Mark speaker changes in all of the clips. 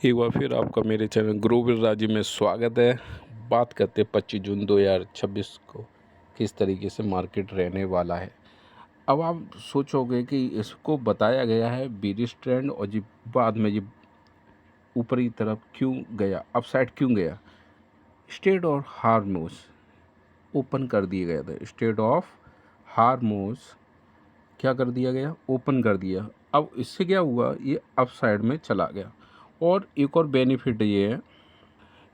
Speaker 1: एक बार फिर आपका मेरे चैनल ग्रो विद राजीव में स्वागत है। बात करते हैं 25 जून 2026 को किस तरीके से मार्केट रहने वाला है। अब आप सोचोगे कि इसको बताया गया है बेरिश ट्रेंड और जी बाद में ये ऊपरी तरफ क्यों गया, अपसाइड क्यों गया। स्ट्रेट और हार्मोस ओपन कर दिया गया था। स्ट्रेट ऑफ हार्मोस क्या कर दिया गया, ओपन कर दिया। अब इससे क्या हुआ, ये अपसाइड में चला गया। और एक और बेनिफिट ये है,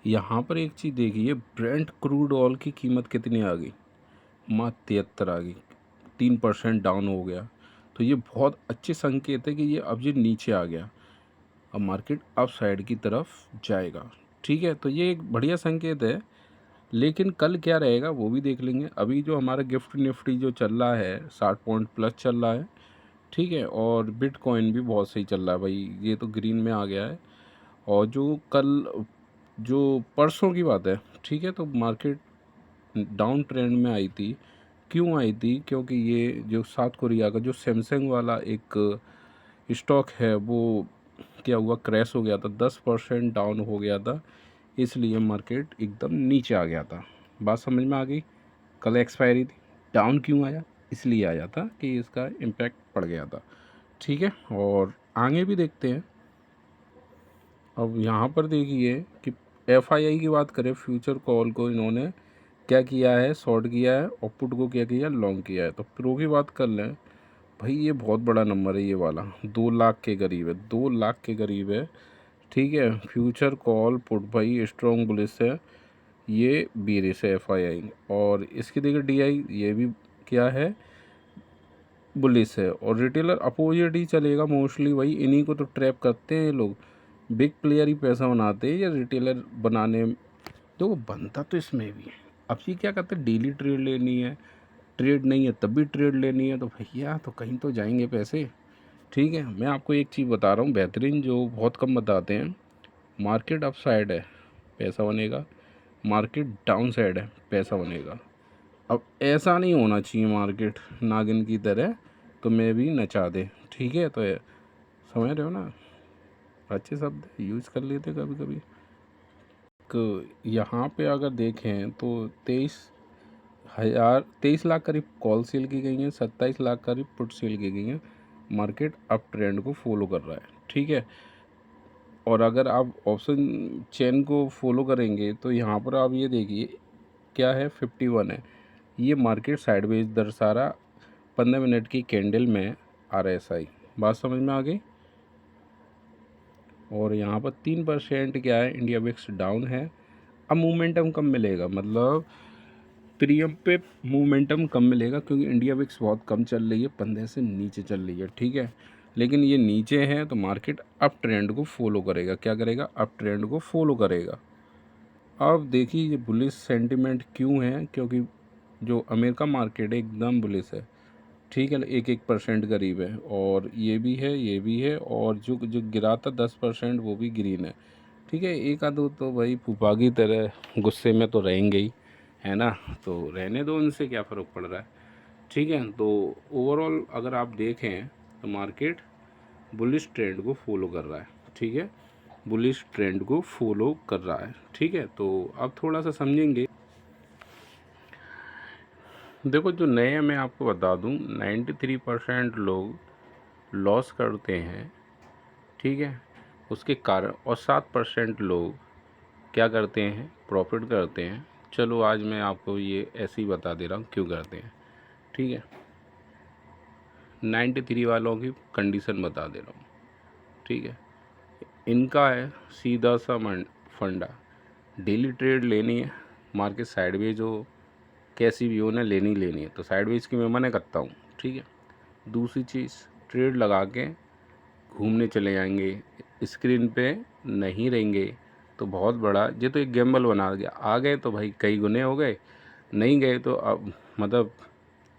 Speaker 1: यहाँ पर एक चीज़ देखिए, ब्रेंट क्रूड ऑयल की कीमत कितनी आ गई, मात्र 73 आ गई, 3% डाउन हो गया। तो ये बहुत अच्छे संकेत है कि ये नीचे आ गया, अब मार्केट अप साइड की तरफ जाएगा। ठीक है, तो ये एक बढ़िया संकेत है। लेकिन कल क्या रहेगा वो भी देख लेंगे। अभी जो हमारा गिफ्ट निफ्टी जो चल रहा है 60 पॉइंट प्लस चल रहा है। ठीक है, और बिटकॉइन भी बहुत सही चल रहा है भाई, ये तो ग्रीन में आ गया है। और जो परसों की बात है, ठीक है, तो मार्केट डाउन ट्रेंड में आई थी। क्यों आई थी, क्योंकि ये जो साउथ कोरिया का जो सैमसंग वाला एक स्टॉक है वो क्या हुआ, क्रैश हो गया था, 10% डाउन हो गया था, इसलिए मार्केट एकदम नीचे आ गया था। बात समझ में आ गई। कल एक्सपायरी थी, डाउन क्यों आया, इसलिए आया था कि इसका इम्पैक्ट पड़ गया था। ठीक है, और आगे भी देखते हैं। अब यहाँ पर देखिए कि एफआईआई की बात करें, फ्यूचर कॉल को इन्होंने क्या किया है, शॉर्ट किया है, और पुट को क्या किया, लॉन्ग किया है। तो प्रो की बात कर लें भाई, ये बहुत बड़ा नंबर है, ये वाला 2 लाख के करीब है, 2 लाख के करीब है। ठीक है, फ्यूचर कॉल पुट भाई स्ट्रॉन्ग बुलिश है, ये बीरिश है एफआईआई। और इसकी देखिए डीआई, ये भी क्या है, बुलिश है। और रिटेलर अपोजिट ही चलेगा मोस्टली, भाई इन्हीं को तो ट्रैप करते हैं ये लोग। बिग प्लेयर ही पैसा बनाते हैं या रिटेलर बनाने, तो वो बनता तो इसमें भी है। अब ये क्या करते हैं, डेली ट्रेड लेनी है, ट्रेड नहीं है तब भी ट्रेड लेनी है, तो भैया तो कहीं तो जाएंगे पैसे। ठीक है, मैं आपको एक चीज़ बता रहा हूँ बेहतरीन, जो बहुत कम बताते हैं। मार्केट अप साइड है, पैसा बनेगा, मार्केट डाउन साइड है, पैसा बनेगा। अब ऐसा नहीं होना चाहिए मार्केट नागिन की तरह, तो मैं भी नचा दे। ठीक है, तो समझ रहे हो ना, अच्छे शब्द यूज़ कर लेते कभी कभी। यहाँ पे अगर देखें तो 23 लाख करीब कॉल सेल की गई हैं, 27 लाख करीब पुट सेल की गई हैं। मार्केट अप ट्रेंड को फॉलो कर रहा है। ठीक है, और अगर आप ऑप्शन चेन को फॉलो करेंगे तो यहाँ पर आप ये देखिए क्या है, 51 है, ये मार्केट साइडवेज दर्शा रहा 15 मिनट की कैंडल में आरएसआई। बात समझ में आ गई। और यहाँ पर 3% क्या है, इंडिया विक्स डाउन है। अब मोमेंटम कम मिलेगा, मतलब प्रीमियम पे मोमेंटम कम मिलेगा, क्योंकि इंडिया विक्स बहुत कम चल रही है, 15 से नीचे चल रही है। ठीक है, लेकिन ये नीचे है तो मार्केट अप ट्रेंड को फॉलो करेगा। क्या करेगा, अप ट्रेंड को फॉलो करेगा। अब देखिए ये बुलिश सेंटिमेंट क्यों है, क्योंकि जो अमेरिका मार्केट है एकदम बुलिश है। ठीक है, 1% करीब है, और ये भी है, ये भी है, और जो जो गिरा था 10% वो भी ग्रीन है। ठीक है, एक आधो तो भाई फूफा की तरह गुस्से में तो रहेंगे ही, है ना, तो रहने दो, उनसे क्या फ़र्क पड़ रहा है। ठीक है, तो ओवरऑल अगर आप देखें तो मार्केट बुलिश ट्रेंड को फॉलो कर रहा है। ठीक है, बुलिश ट्रेंड को फॉलो कर रहा है। ठीक है, तो अब थोड़ा सा समझेंगे। देखो, जो नए मैं आपको बता दूं, 93% लोग लॉस करते हैं। ठीक है, उसके कारण, और 7% लोग क्या करते हैं, प्रॉफिट करते हैं। चलो आज मैं आपको ये ऐसे ही बता दे रहा हूँ क्यों करते हैं। ठीक है, 93 वालों की कंडीशन बता दे रहा हूँ। ठीक है, इनका है सीधा सा फंडा, डेली ट्रेड लेनी है, मार्केट साइडवेज हो कैसी भी हो, उन्हें लेनी है, तो साइडवेज की मैं मना करता हूँ। ठीक है, दूसरी चीज़, ट्रेड लगा के घूमने चले जाएंगे, स्क्रीन पे नहीं रहेंगे, तो बहुत बड़ा ये तो एक गैम्बल बना दिया। आ गए तो भाई कई गुने हो गए, नहीं गए तो अब मतलब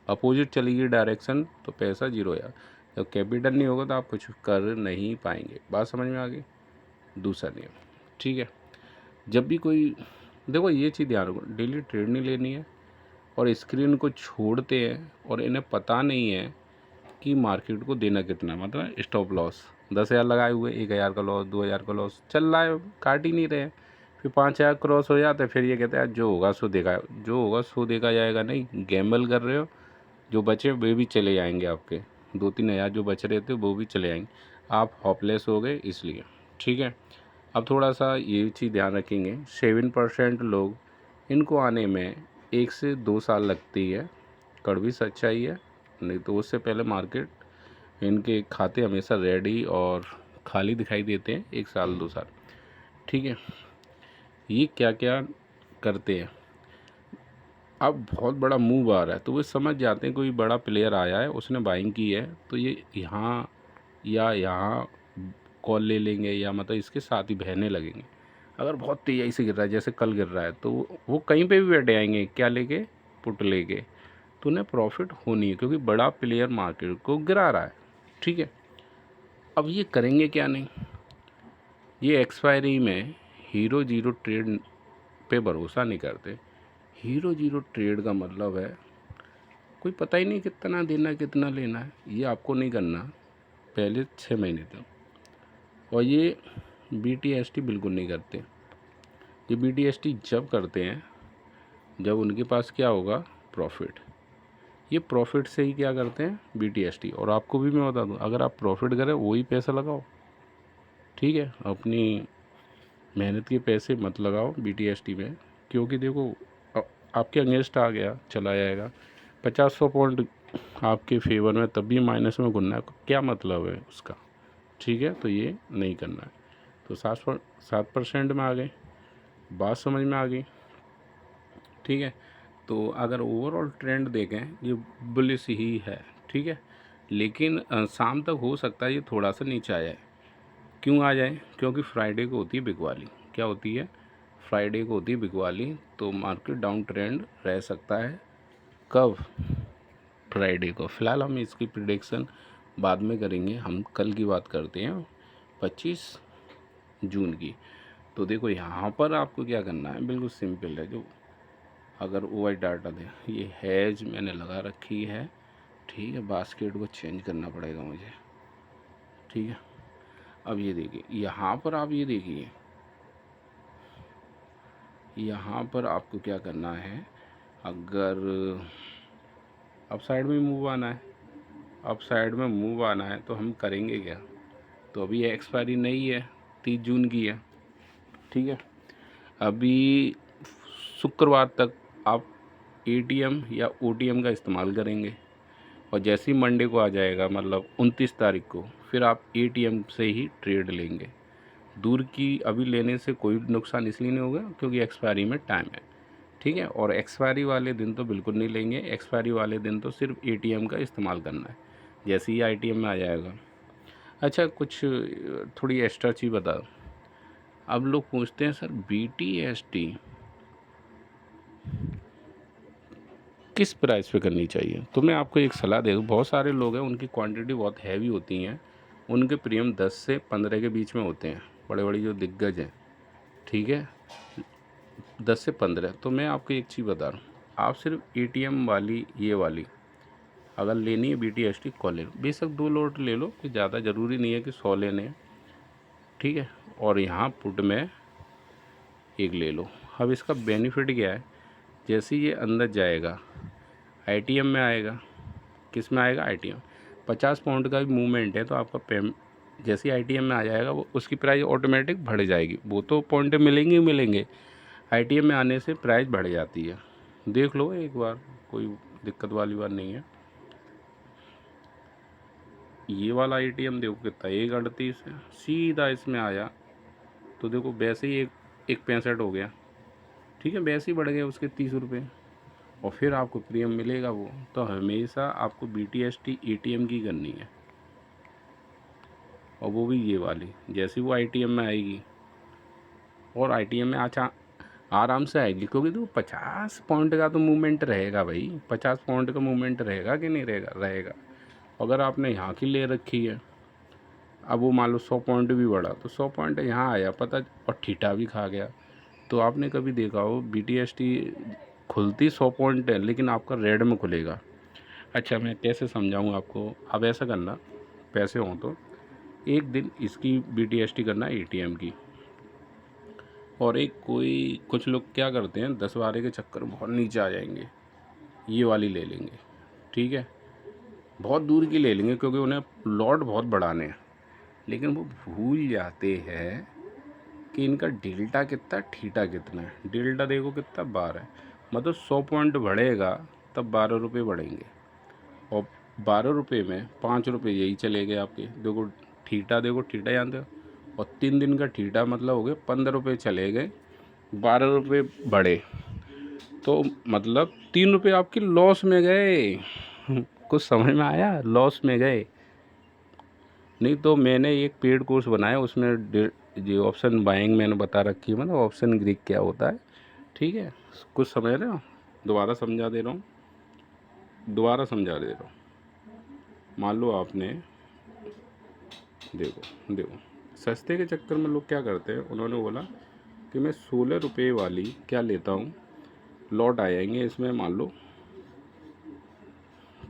Speaker 1: अपोजिट चली गई डायरेक्शन, तो पैसा जीरो यार। जब कैपिटल नहीं होगा तो आप कुछ कर नहीं पाएंगे। बात समझ में आ गई। दूसरा नियम, ठीक है, जब भी कोई, देखो ये चीज़ ध्यान रखो, डेली ट्रेड नहीं लेनी है, और स्क्रीन को छोड़ते हैं और इन्हें पता नहीं है कि मार्केट को देना कितना है, मतलब स्टॉप लॉस, 10,000 लगाए हुए, 1,000 का लॉस, 2,000 का लॉस चल रहा है, काट ही नहीं रहे हैं। फिर 5,000 क्रॉस हो जाता है, फिर ये कहते हैं जो होगा सो देखा, जो होगा सो देखा जाएगा नहीं, गैम्बल कर रहे हो। जो बचे वे भी चले जाएंगे आपके, 2-3 हज़ार जो बच रहे थे वो भी चले जाएंगे, आप होपलेस हो गए इसलिए। ठीक है, अब थोड़ा सा ये चीज़ ध्यान रखेंगे, 7% लोग, इनको आने में 1 से 2 साल लगती है, कड़वी सच्चाई है। नहीं तो उससे पहले मार्केट, इनके खाते हमेशा रेडी और खाली दिखाई देते हैं 1 साल 2 साल। ठीक है, ये क्या क्या करते हैं। अब बहुत बड़ा मूव आ रहा है तो वो समझ जाते हैं कोई बड़ा प्लेयर आया है, उसने बाइंग की है, तो ये यहाँ या यहाँ कॉल ले लेंगे, या मतलब इसके साथ ही बहने लगेंगे। अगर बहुत तेज़ी से गिर रहा है, जैसे कल गिर रहा है, तो वो कहीं पे भी बैठे आएंगे, क्या लेके, पुट लेके, तो उन्हें प्रॉफिट होनी है, क्योंकि बड़ा प्लेयर मार्केट को गिरा रहा है। ठीक है, अब ये करेंगे क्या नहीं, ये एक्सपायरी में हीरो जीरो ट्रेड पे भरोसा नहीं करते। हीरो जीरो ट्रेड का मतलब है कोई पता ही नहीं कितना देना कितना लेना है, ये आपको नहीं करना पहले 6 महीने तक। और ये BTST बिल्कुल नहीं करते। ये BTST जब करते हैं जब उनके पास क्या होगा, प्रॉफिट। ये प्रॉफिट से ही क्या करते हैं, BTST। और आपको भी मैं बता दूं, अगर आप प्रॉफिट करें वही पैसा लगाओ। ठीक है, अपनी मेहनत के पैसे मत लगाओ BTST में, क्योंकि देखो आपके अगेंस्ट आ गया, चला जाएगा 50-100 पॉइंट आपके फेवर में, तब भी माइनस में घुरना है, क्या मतलब है उसका। ठीक है, तो ये नहीं करना है। तो 7% में आ गए, बात समझ में आ गई। ठीक है, तो अगर ओवरऑल ट्रेंड देखें ये बुलिश ही है। ठीक है, लेकिन शाम तक हो सकता है ये थोड़ा सा नीचे आ जाए। क्यों आ जाए, क्योंकि फ्राइडे को होती है बिगवाली। क्या होती है, फ्राइडे को होती है बिगवाली, तो मार्केट डाउन ट्रेंड रह सकता है। कब, फ्राइडे को। फ़िलहाल हम इसकी प्रिडिक्शन बाद में करेंगे, हम कल की बात करते हैं 25 जून की। तो देखो यहाँ पर आपको क्या करना है, बिल्कुल सिंपल है। जो अगर OI डाटा दे, ये हैज मैंने लगा रखी है। ठीक है, बास्केट को चेंज करना पड़ेगा मुझे। ठीक है, अब ये देखिए, यहाँ पर आप ये देखिए, यहाँ पर आपको क्या करना है, अगर अप साइड में मूव आना है, अप साइड में मूव आना है तो हम करेंगे क्या। तो अभी एक्सपायरी नहीं है, 30 जून की है। ठीक है, अभी शुक्रवार तक आप ATM या OTM का इस्तेमाल करेंगे, और जैसे ही मंडे को आ जाएगा, मतलब 29 तारीख को, फिर आप ATM से ही ट्रेड लेंगे। दूर की अभी लेने से कोई नुकसान इसलिए नहीं होगा क्योंकि एक्सपायरी में टाइम है। ठीक है, और एक्सपायरी वाले दिन तो बिल्कुल नहीं लेंगे, एक्सपायरी वाले दिन तो सिर्फ ATM का इस्तेमाल करना है, जैसे ही ATM में आ जाएगा। अच्छा, कुछ थोड़ी एक्स्ट्रा चीज़ बता दो। अब लोग पूछते हैं सर BTST किस प्राइस पे करनी चाहिए, तो मैं आपको एक सलाह दे दूँ। बहुत सारे लोग हैं, उनकी क्वांटिटी बहुत हैवी होती हैं, उनके प्रीमियम 10 से 15 के बीच में होते हैं, बड़े बड़े जो दिग्गज हैं। ठीक है, 10 से 15। तो मैं आपको एक चीज़ बता रहा हूँ, आप सिर्फ ATM वाली, ये वाली अगर लेनी है BTST कॉल ले लो, बेशक 2 लोट ले लो, कि ज़्यादा ज़रूरी नहीं है कि 100 लेने हैं। ठीक है, और यहाँ पुट में एक ले लो। अब इसका बेनिफिट क्या है, जैसे ये अंदर जाएगा ITM में आएगा, किस में आएगा, ITM। 50 पाउंड का भी मूवमेंट है तो आपका पेम जैसे ही ITM में आ जाएगा, वो उसकी प्राइस ऑटोमेटिक बढ़ जाएगी। वो तो पॉइंट मिलेंगे ही मिलेंगे, ITM में आने से प्राइस बढ़ जाती है। देख लो एक बार, कोई दिक्कत वाली बात नहीं है। ये वाला ATM देखो कितना, 1.38 है, सीधा इसमें आया तो देखो वैसे ही 1.65 हो गया। ठीक है, वैसे ही बढ़ गए उसके 30 रुपये, और फिर आपको प्रीमियम मिलेगा वो। तो हमेशा आपको BTST ATM की करनी है, और वो भी ये वाली, जैसे वो ITM में आएगी, और ITM में अच्छा आराम से आएगी, क्योंकि तो 50 पॉइंट का तो मूवमेंट रहेगा भाई, 50 पॉइंट का मूवमेंट रहेगा कि नहीं रहेगा, रहेगा। अगर आपने यहाँ की ले रखी है, अब वो मान लो 100 पॉइंट भी बढ़ा, तो 100 पॉइंट यहाँ आया पता, और ठीठा भी खा गया। तो आपने कभी देखा हो BTST खुलती 100 पॉइंट है, लेकिन आपका रेड में खुलेगा। अच्छा, मैं कैसे समझाऊँ आपको। अब ऐसा करना, पैसे हों तो एक दिन इसकी BTST करना है ATM की। और एक कोई कुछ लोग क्या करते हैं 10-12 के चक्कर में बहुत नीचे आ जाएंगे, ये वाली ले लेंगे, ठीक है, बहुत दूर की ले लेंगे क्योंकि उन्हें लॉट बहुत बढ़ाने हैं, लेकिन वो भूल जाते हैं कि इनका डेल्टा कितना थीटा कितना है। डेल्टा देखो कितना 12 है, मतलब 100 पॉइंट बढ़ेगा तब 12 रुपये बढ़ेंगे, और 12 रुपये में 5 रुपये यही चले गए आपके। देखो थीटा जानते हो, और 3 दिन का थीटा मतलब हो गए 15 रुपये चले गए, 12 रुपये बढ़े, तो मतलब 3 रुपये आपके लॉस में गए। कुछ समझ में आया? लॉस में गए। नहीं तो मैंने एक पेड कोर्स बनाया, उसमें जो ऑप्शन बाइंग मैंने बता रखी है, मतलब ऑप्शन ग्रीक क्या होता है, ठीक है, कुछ समझ रहे हो? दोबारा समझा दे रहा हूँ। मान लो आपने देखो सस्ते के चक्कर में लोग क्या करते हैं, उन्होंने बोला कि मैं 16 रुपये वाली क्या लेता हूँ, लॉट आ जाएंगे इसमें, मान लो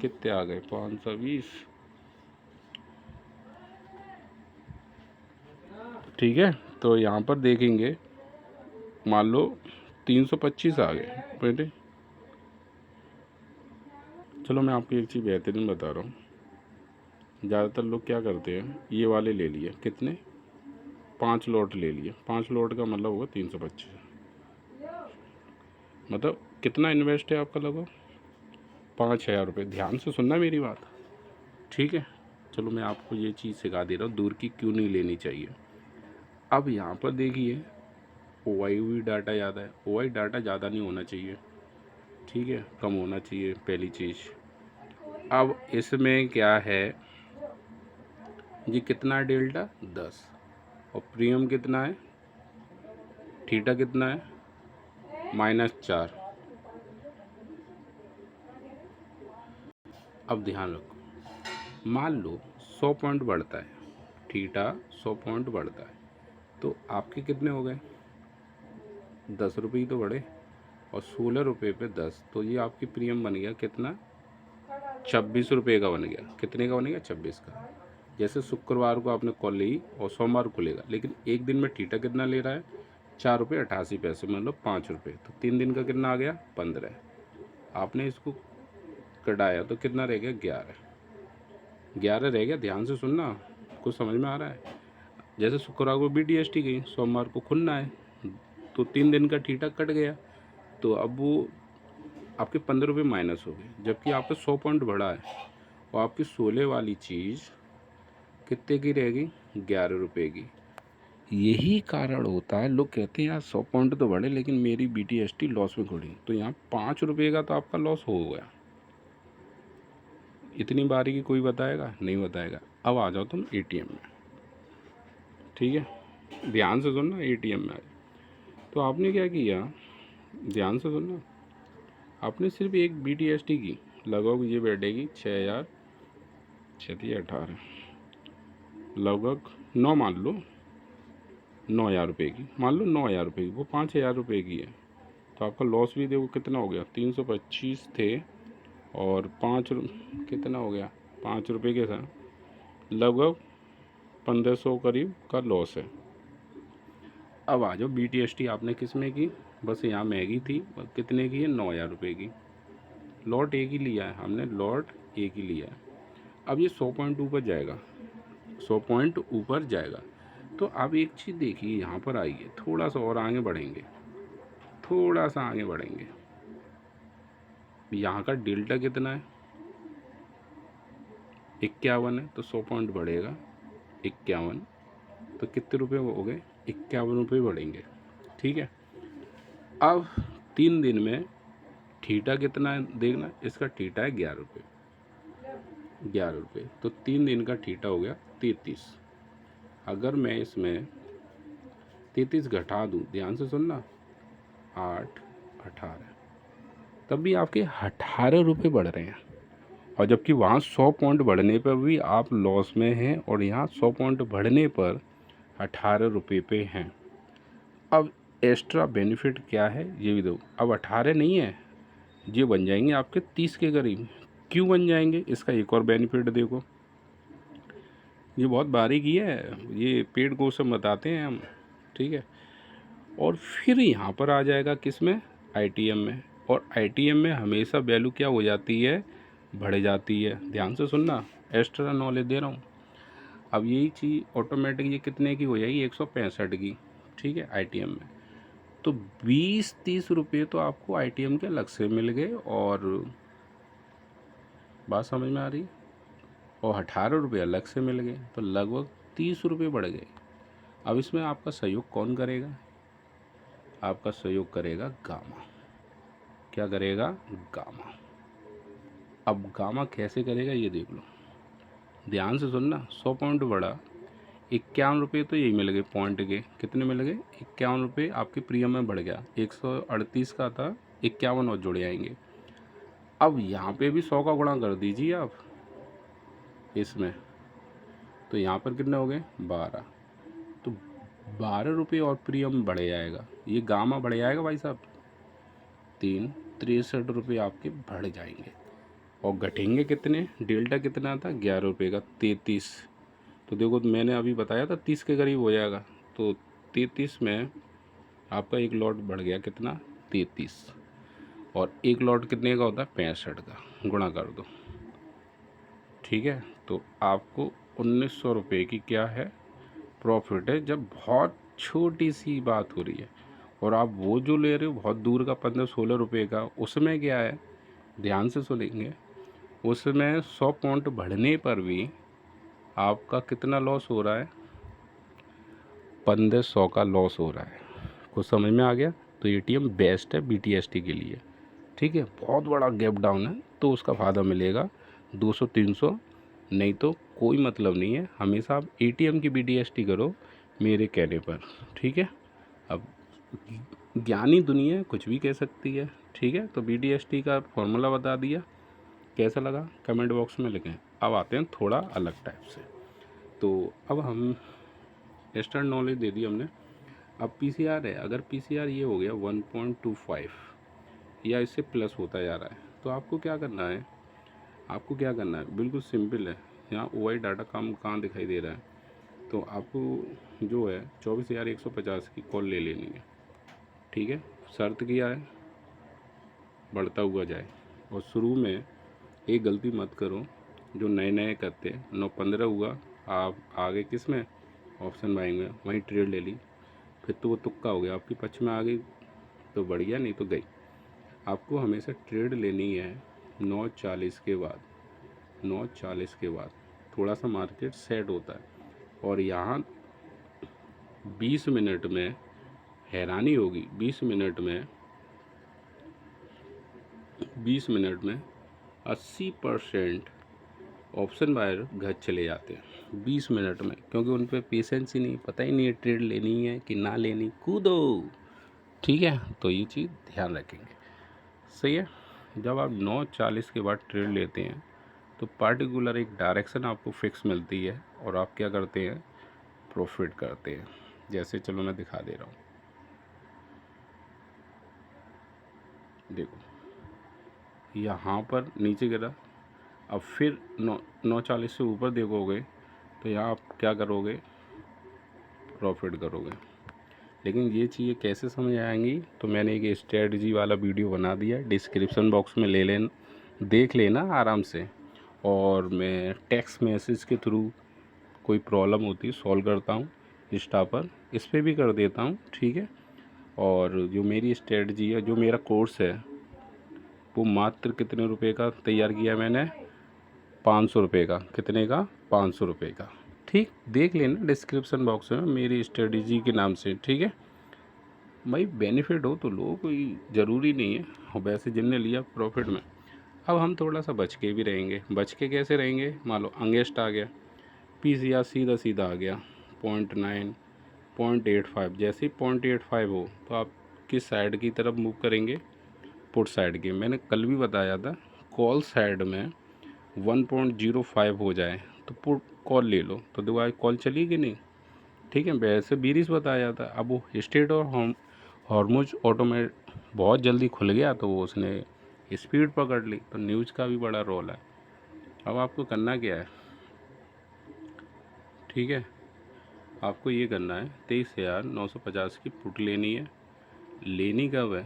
Speaker 1: कितने आ गए 520, ठीक है। तो यहाँ पर देखेंगे मान लो 325 आ गए बेटे। चलो मैं आपको एक चीज़ बेहतरीन बता रहा हूँ, ज़्यादातर लोग क्या करते हैं, ये वाले ले लिए, कितने 5 लॉट ले लिए, 5 लॉट का मतलब होगा 325, मतलब कितना इन्वेस्ट है आपका, लगभग 5,000 रुपये। ध्यान से सुनना मेरी बात, ठीक है। चलो मैं आपको ये चीज़ सिखा दे रहा हूँ दूर की क्यों नहीं लेनी चाहिए। अब यहाँ पर देखिए OI डाटा ज़्यादा है, OI डाटा ज़्यादा नहीं होना चाहिए, ठीक है, कम होना चाहिए पहली चीज़। अब इसमें क्या है, ये कितना है डेल्टा 10, और प्रीमियम कितना है, थीटा कितना है -4। अब ध्यान रखो, मान लो 100 पॉइंट बढ़ता है, थीटा 100 पॉइंट बढ़ता है, तो आपके कितने हो गए 10 रुपये ही तो बढ़े, और 16 रुपये पे 10, तो ये आपकी प्रीमियम बन गया कितना 26 रुपये का बन गया। कितने का बनेगा 26 का। जैसे शुक्रवार को आपने कॉल ली और सोमवार को लेगा, लेकिन एक दिन में थीटा कितना ले रहा है 4 रुपये 88 पैसे, मतलब 5 रुपये, तो 3 दिन का कितना आ गया 15। आपने इसको कटाया तो कितना रह गया 11 रह गया। ध्यान से सुनना, कुछ समझ में आ रहा है? जैसे शुक्रवार को BTST गई, सोमवार को खुलना है, तो 3 दिन का थीटा कट गया, तो अब वो आपके 15 रुपये माइनस हो गए, जबकि आपका 100 पॉइंट बढ़ा है, और आपकी 16 वाली चीज़ कितने की रहेगी 11 रुपये की। यही कारण होता है, लोग कहते हैं यार 100 पॉइंट तो बढ़े लेकिन मेरी BTST लॉस में घुड़ी, तो यहाँ 5 रुपये का तो आपका लॉस हो गया। इतनी बारीकी कोई बताएगा? नहीं बताएगा। अब आ जाओ तुम ATM में, ठीक है, ध्यान से सुनना, ATM में आ जाओ। तो आपने क्या किया, ध्यान से सुनना, आपने सिर्फ एक BTST की लगभग ये बैठेगी 6,000 18, लगभग 9, मान लो 9,000 रुपये की, मान लो 9,000 रुपये की, वो 5,000 रुपये की है, तो आपका लॉस भी देखो कितना हो गया, 325 थे, और कितना हो गया 5 रुपये के साथ लगभग 1,500 करीब का लॉस है। अब आ जाओ BTST आपने किस में की, बस यहाँ मैगी थी, कितने की है 9,000 रुपये की, लॉट एक ही लिया है हमने, लॉट एक ही लिया है। अब ये 100 पॉइंट ऊपर जाएगा, 100 पॉइंट ऊपर जाएगा, तो आप एक चीज़ देखिए, यहाँ पर आइए, थोड़ा सा और आगे बढ़ेंगे, थोड़ा सा आगे बढ़ेंगे, यहाँ का डेल्टा कितना है 51 है, तो 100 पॉइंट बढ़ेगा 51, तो कितने रुपए हो गए 51 रुपये बढ़ेंगे, ठीक है। अब 3 दिन में थीटा कितना है देखना, इसका थीटा है 11 रुपये, 11 रुपये, तो 3 दिन का थीटा हो गया 33। अगर मैं इसमें 33 घटा दूँ, ध्यान से सुनना, 8 18, तब भी आपके 18 रुपये बढ़ रहे हैं, और जबकि वहाँ 100 पॉइंट बढ़ने पर भी आप लॉस में हैं, और यहाँ 100 पॉइंट बढ़ने पर 18 रुपये पे हैं। अब एक्स्ट्रा बेनिफिट क्या है ये भी दो, अब 18 नहीं है, ये बन जाएंगे आपके 30 के करीब। क्यों बन जाएंगे, इसका एक और बेनिफिट देखो, ये बहुत बारीकी है, ये पेड क्वेश्चन बताते हैं हम, ठीक है। और फिर यहाँ पर आ जाएगा किस में, आईटीएम में। और आईटीएम में हमेशा वैल्यू क्या हो जाती है, बढ़ जाती है। ध्यान से सुनना, एक्स्ट्रा नॉलेज दे रहा हूँ। अब यही चीज़ ऑटोमेटिक ये कितने की हो जाएगी, 165 की, ठीक है, आईटीएम में। तो 20-30 रुपये तो आपको आईटीएम के अलग से मिल गए, और बात समझ में आ रही, और 18 रुपये अलग से मिल गए, तो लगभग 30 रुपये बढ़ गए। अब इसमें आपका सहयोग कौन करेगा, आपका सहयोग करेगा गामा। क्या करेगा, गामा। अब गामा कैसे करेगा ये देख लो, ध्यान से सुनना। 100 पॉइंट बढ़ा, 51 रुपये तो यही मिल गए पॉइंट के, कितने मिल गए, 51 रुपये आपके प्रीमियम में बढ़ गया। 138 का था, 51 और जुड़ जाएंगे। अब यहाँ पे भी 100 का गुणा कर दीजिए आप इसमें, तो यहाँ पर कितने हो गए, 12। तो 12 रुपये और प्रीमियम बढ़ जाएगा, ये गामा बढ़ जाएगा भाई साहब, 63 रुपये आपके बढ़ जाएंगे। और घटेंगे कितने, डेल्टा कितना था, 11 रुपये का, 33। तो देखो, मैंने अभी बताया था 30 के करीब हो जाएगा, तो 33 में आपका एक लॉट बढ़ गया कितना, 33। और एक लॉट कितने का होता है, 65 का, गुणा कर दो, ठीक है। तो आपको 1900 रुपये की क्या है, प्रॉफिट है, जब बहुत छोटी सी बात हो रही है। और आप वो जो ले रहे हो बहुत दूर का 15-16 रुपये का, उसमें क्या है, ध्यान से सुनेंगे, उसमें 100 पॉइंट बढ़ने पर भी आपका कितना लॉस हो रहा है, 1500 का लॉस हो रहा है। कुछ समझ में आ गया। तो एटीएम बेस्ट है बीटीएसटी के लिए, ठीक है। बहुत बड़ा गैप डाउन है तो उसका फ़ायदा मिलेगा 200-300, नहीं तो कोई मतलब नहीं है। हमेशा आप एटीएम की बीटीएसटी करो मेरे कहने पर, ठीक है। अब ज्ञानी दुनिया कुछ भी कह सकती है, ठीक है। तो बीटीएसटी का फॉर्मूला बता दिया, कैसा लगा कमेंट बॉक्स में लिखें। अब आते हैं थोड़ा अलग टाइप से। तो अब हम एक्स्ट्रा नॉलेज दे दी हमने। अब पीसीआर है, अगर पीसीआर ये हो गया 1.25 या इससे प्लस होता जा रहा है, तो आपको क्या करना है, आपको क्या करना है, बिल्कुल सिंपल है। यहाँ ओआई डाटा काम कहाँ दिखाई दे रहा है, तो आपको जो है 24,150 की कॉल ले लेनी है, ठीक है। शर्त क्या है, बढ़ता हुआ जाए। और शुरू में एक गलती मत करो, जो नए नए करते हैं, 9-15 हुआ, आप आगे किस में, ऑप्शन बाइंग में, वहीं ट्रेड ले ली, फिर तो वो तुक्का हो गया, आपकी पक्ष में आ गई तो बढ़िया, नहीं तो गई। आपको हमेशा ट्रेड लेनी है 9:40 के बाद, 9:40 के बाद थोड़ा सा मार्केट सेट होता है। और यहाँ 20 मिनट में हैरानी होगी, 20 मिनट में 80% ऑप्शन बायर घर चले जाते हैं 20 मिनट में, क्योंकि उन पर पेशेंस ही नहीं, पता ही नहीं है ट्रेड लेनी है कि ना लेनी, कूदो, ठीक है। तो ये चीज़ ध्यान रखेंगे, सही है। जब आप 9:40 के बाद ट्रेड लेते हैं तो पार्टिकुलर एक डायरेक्शन आपको फिक्स मिलती है, और आप क्या करते हैं, प्रॉफिट करते हैं। जैसे चलो मैं दिखा दे रहा हूँ, देखो यहाँ पर नीचे गिरा, अब फिर 9:40 से ऊपर देखोगे तो यहाँ आप क्या करोगे, प्रॉफिट करोगे। लेकिन ये चीज़ें कैसे समझ आएंगी, तो मैंने एक स्ट्रेटजी वाला वीडियो बना दिया, डिस्क्रिप्शन बॉक्स में ले लेना, देख लेना आराम से। और मैं टेक्स्ट मैसेज के थ्रू कोई प्रॉब्लम होती है सॉल्व करता हूँ इंस्टा पर, इस पर भी कर देता हूँ, ठीक है। और जो मेरी स्ट्रेटजी है, जो मेरा कोर्स है, वो मात्र कितने रुपए का तैयार किया मैंने, 500 रुपये का। कितने का, 500 रुपये का, ठीक। देख लेना डिस्क्रिप्शन बॉक्स में मेरी स्ट्रेटजी के नाम से, ठीक है भाई। बेनिफिट हो तो लो, कोई ज़रूरी नहीं है, और वैसे जिनने लिया प्रॉफिट में। अब हम थोड़ा सा बच के भी रहेंगे। बच के कैसे रहेंगे, मान लो अंगेस्ट आ गया, पीसीआर सीधा सीधा आ गया 0.9, 0.85, जैसे ही 0.85 हो तो आप किस साइड की तरफ मूव करेंगे, पुट साइड की। मैंने कल भी बताया था, कॉल साइड में 1.05 हो जाए तो पुट कॉल ले लो, तो दोबारा कॉल चली कि नहीं, ठीक है। वैसे बीरिस बताया था, अब वो स्टेट और हॉर्मोज ऑटोमेट बहुत जल्दी खुल गया, तो वो उसने स्पीड पकड़ ली। तो न्यूज़ का भी बड़ा रोल है। अब आपको करना क्या है, ठीक है, आपको ये करना है 23,950 की पुट लेनी है। लेनी कब है?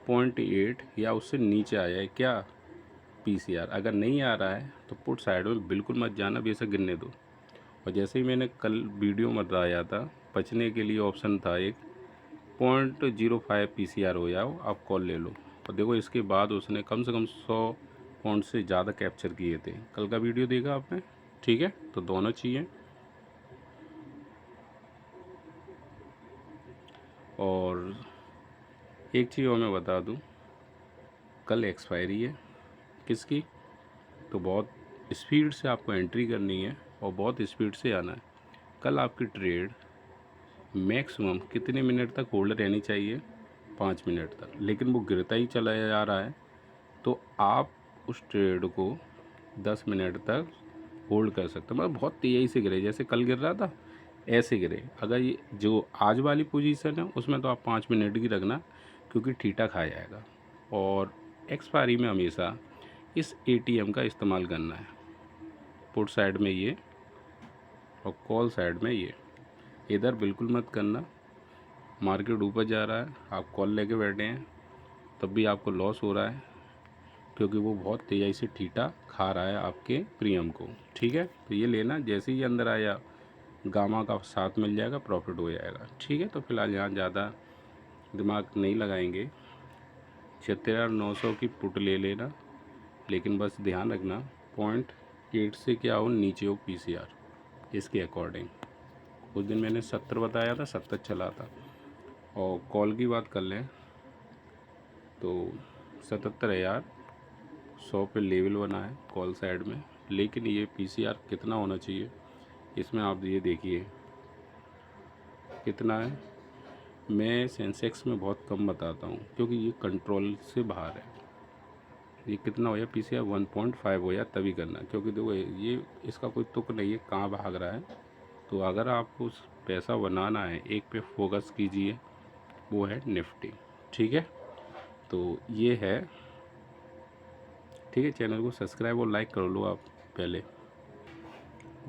Speaker 1: 0.8 या उससे नीचे आया है क्या पीसीआर। अगर नहीं आ रहा है तो पुट साइड में बिल्कुल मत जाना, बेशक गिरने दो। और जैसे ही मैंने कल वीडियो में बताया था, बचने के लिए ऑप्शन था एक 0.05 पीसीआर हो जाओ, आप कॉल ले लो। और देखो इसके बाद उसने कम से कम 100 पॉइंट से ज़्यादा कैप्चर किए थे। कल का वीडियो देखा आपने? ठीक है, तो दोनों चाहिए। और एक चीज़ और मैं बता दूं, कल एक्सपायरी है किसकी, तो बहुत स्पीड से आपको एंट्री करनी है और बहुत स्पीड से आना है। कल आपकी ट्रेड मैक्सिमम कितने मिनट तक होल्ड रहनी चाहिए? 5 मिनट तक। लेकिन वो गिरता ही चला जा रहा है, तो आप उस ट्रेड को 10 मिनट तक होल्ड कर सकते हो। मतलब बहुत तेज़ी से गिरे, जैसे कल गिर रहा था ऐसे गिरे। अगर ये जो आज वाली पोजीशन है उसमें तो आप 5 मिनट की रखना, क्योंकि ठीटा खा जाएगा। और एक्सपायरी में हमेशा इस एटीएम का इस्तेमाल करना है, पुट साइड में ये और कॉल साइड में ये। इधर बिल्कुल मत करना। मार्केट ऊपर जा रहा है, आप कॉल लेके बैठे हैं, तब भी आपको लॉस हो रहा है, क्योंकि वो बहुत तेज़ी से ठीटा खा रहा है आपके प्रीमियम को। ठीक है, तो ये लेना, जैसे ही अंदर आया गामा का साथ मिल जाएगा, प्रॉफिट हो जाएगा। ठीक है, तो फिलहाल यहाँ ज़्यादा दिमाग नहीं लगाएंगे। 76,900 की पुट ले लेना, लेकिन बस ध्यान रखना 0.8 से क्या हो, नीचे हो पीसीआर इसके अकॉर्डिंग। उस दिन मैंने 70 बताया था, 70 चला था। और कॉल की बात कर लें तो 77,100 पे लेवल बना है कॉल साइड में। लेकिन ये पीसीआर कितना होना चाहिए, इसमें आप ये देखिए कितना है। मैं सेंसेक्स में बहुत कम बताता हूँ, क्योंकि ये कंट्रोल से बाहर है। ये कितना हो या पीसीआर 1.5 हो या तभी करना, क्योंकि देखो ये इसका कोई तुक नहीं है कहाँ भाग रहा है। तो अगर आपको पैसा बनाना है, एक पे फोकस कीजिए, वो है निफ्टी। ठीक है, तो ये है। ठीक है, चैनल को सब्सक्राइब और लाइक कर लो आप पहले।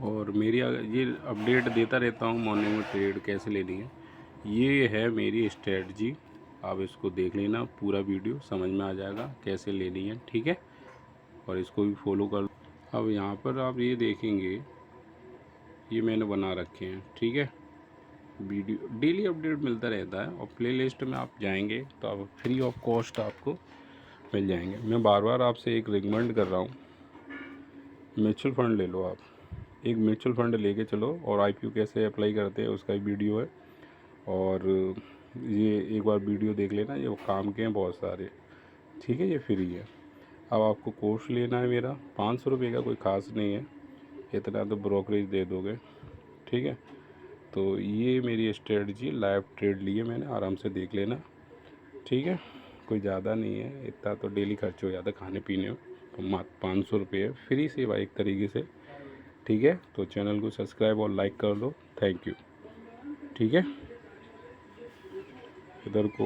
Speaker 1: और मेरी ये अपडेट देता रहता हूँ मॉर्निंग में ट्रेड कैसे लेनी है। ये है मेरी स्ट्रेटजी, आप इसको देख लेना, पूरा वीडियो समझ में आ जाएगा कैसे लेनी है। ठीक है, और इसको भी फॉलो कर। अब यहाँ पर आप ये देखेंगे, ये मैंने बना रखे हैं। ठीक है, वीडियो डेली अपडेट मिलता रहता है, और प्लेलिस्ट में आप जाएंगे तो आप फ्री ऑफ कॉस्ट आपको मिल जाएंगे। मैं बार बार आपसे एक रिकमेंड कर रहा हूँ, म्यूचुअल फंड ले लो। आप एक म्यूचुअल फंड लेके चलो, और आईपीओ कैसे अप्लाई करते हैं उसका एक वीडियो है। और ये एक बार वीडियो देख लेना, ये काम के हैं बहुत सारे। ठीक है, ये फ्री है। अब आपको कोर्स लेना है मेरा, 500 रुपये का, कोई ख़ास नहीं है, इतना तो ब्रोकरेज दे दोगे। ठीक है, तो ये मेरी स्ट्रेटजी, लाइव ट्रेड लिए मैंने, आराम से देख लेना। ठीक है, कोई ज़्यादा नहीं है, इतना तो डेली खर्च हो जाता है खाने पीने में, तो मात्र 500 रुपये है, फ्री सेवा एक तरीके से। ठीक है, तो चैनल को सब्सक्राइब और लाइक कर दो। Thank you. ठीक है, इधर को